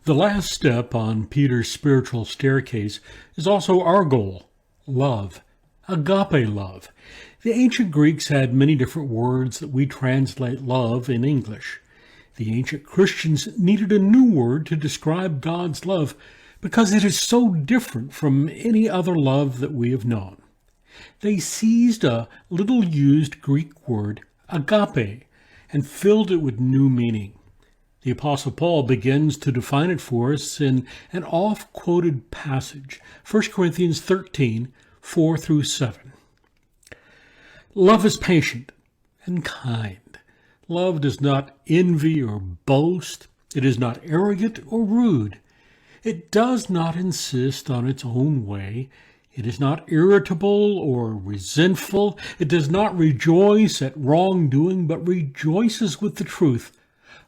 The last step on Peter's spiritual staircase is also our goal: love, agape love. The ancient Greeks had many different words that we translate love in English. The ancient Christians needed a new word to describe God's love because it is so different from any other love that we have known. They seized a little used Greek word, agape, and filled it with new meaning. The Apostle Paul begins to define it for us in an oft-quoted passage, 1 Corinthians 13, 4 through 7. Love is patient and kind. Love does not envy or boast. It is not arrogant or rude. It does not insist on its own way. It is not irritable or resentful. It does not rejoice at wrongdoing, but rejoices with the truth.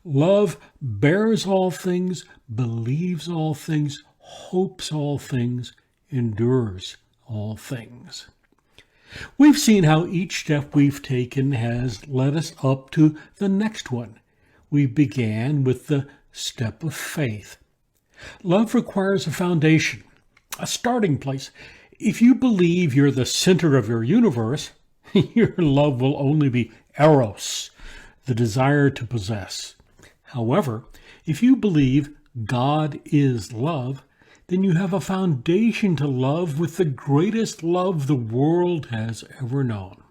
Love bears all things, believes all things, hopes all things, endures all things. We've seen how each step we've taken has led us up to the next one. We began with the step of faith. Love requires a foundation, a starting place. If you believe you're the center of your universe, your love will only be eros, the desire to possess. However, if you believe God is love, then you have a foundation to love with the greatest love the world has ever known.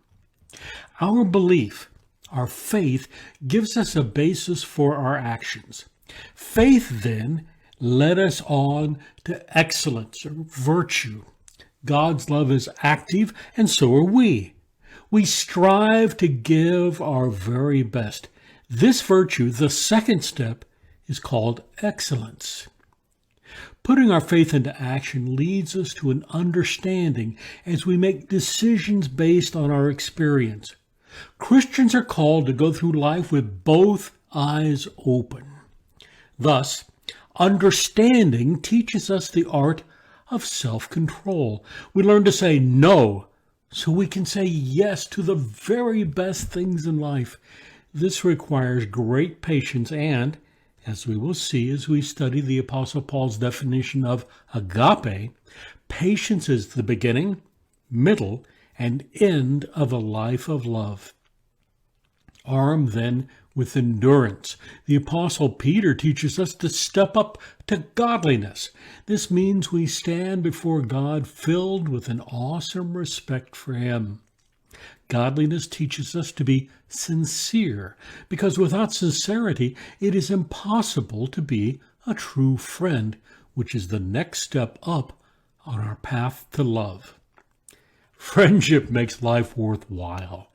Our belief, our faith, gives us a basis for our actions. Faith, then, led us on to excellence or virtue. God's love is active, and so are we. We strive to give our very best. This virtue, the second step, is called excellence. Putting our faith into action leads us to an understanding as we make decisions based on our experience. Christians are called to go through life with both eyes open. Thus, understanding teaches us the art of self-control. We learn to say no so we can say yes to the very best things in life. This requires great patience and, as we will see as we study the Apostle Paul's definition of agape, patience is the beginning, middle, and end of a life of love. Armed then with endurance, the Apostle Peter teaches us to step up to godliness. This means we stand before God filled with an awesome respect for Him. Godliness teaches us to be sincere, because without sincerity, it is impossible to be a true friend, which is the next step up on our path to love. Friendship makes life worthwhile.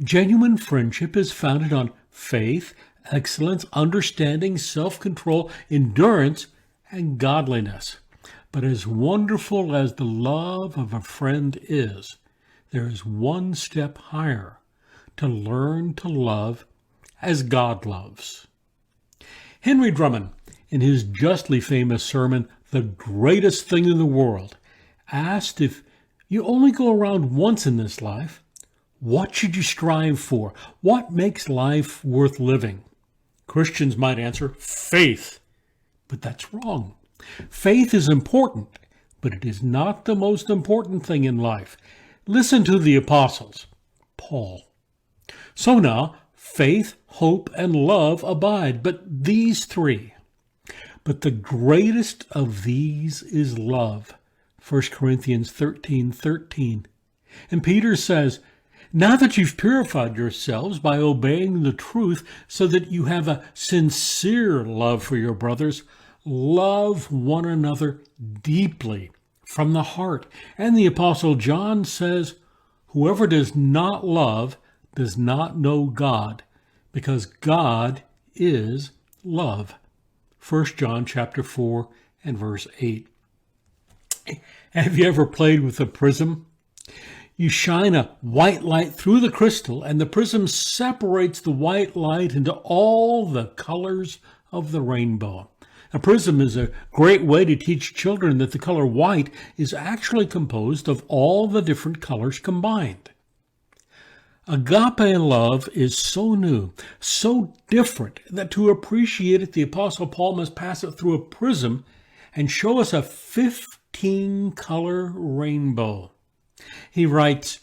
Genuine friendship is founded on faith, excellence, understanding, self-control, endurance, and godliness. But as wonderful as the love of a friend is, there is one step higher: to learn to love as God loves. Henry Drummond, in his justly famous sermon, The Greatest Thing in the World, asked, if you only go around once in this life, what should you strive for? What makes life worth living? Christians might answer, faith. But that's wrong. Faith is important, but it is not the most important thing in life. Listen to the apostles. Paul. So now, faith, hope, and love abide, but these three. But the greatest of these is love. 1 Corinthians 13:13. And Peter says, now that you've purified yourselves by obeying the truth so that you have a sincere love for your brothers, love one another deeply from the heart. And the Apostle John says, whoever does not love does not know God, because God is love. 1 John chapter 4 and verse 8. Have you ever played with a prism? You shine a white light through the crystal, and the prism separates the white light into all the colors of the rainbow. A prism is a great way to teach children that the color white is actually composed of all the different colors combined. Agape love is so new, so different, that to appreciate it, the Apostle Paul must pass it through a prism and show us a 15-color rainbow. He writes,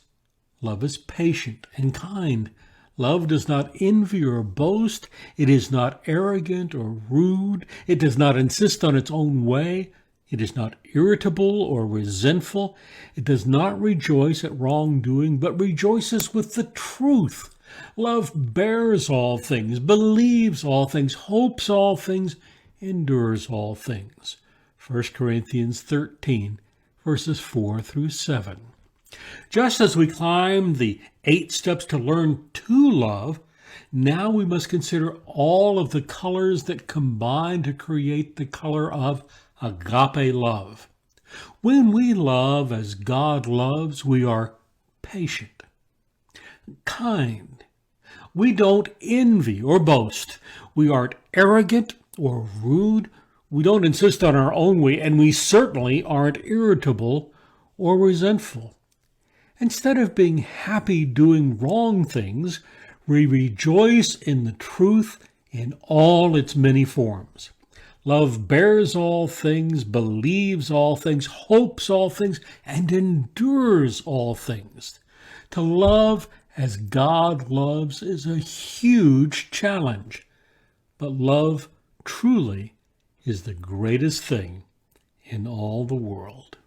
"Love is patient and kind. Love does not envy or boast. It is not arrogant or rude. It does not insist on its own way. It is not irritable or resentful. It does not rejoice at wrongdoing, but rejoices with the truth. Love bears all things, believes all things, hopes all things, endures all things." 1 Corinthians 13, verses 4 through 7. Just as we climb the 8 steps to learn to love, now we must consider all of the colors that combine to create the color of agape love. When we love as God loves, we are patient, kind. We don't envy or boast. We aren't arrogant or rude. We don't insist on our own way, and we certainly aren't irritable or resentful. Instead of being happy doing wrong things, we rejoice in the truth in all its many forms. Love bears all things, believes all things, hopes all things, and endures all things. To love as God loves is a huge challenge, but love truly is the greatest thing in all the world.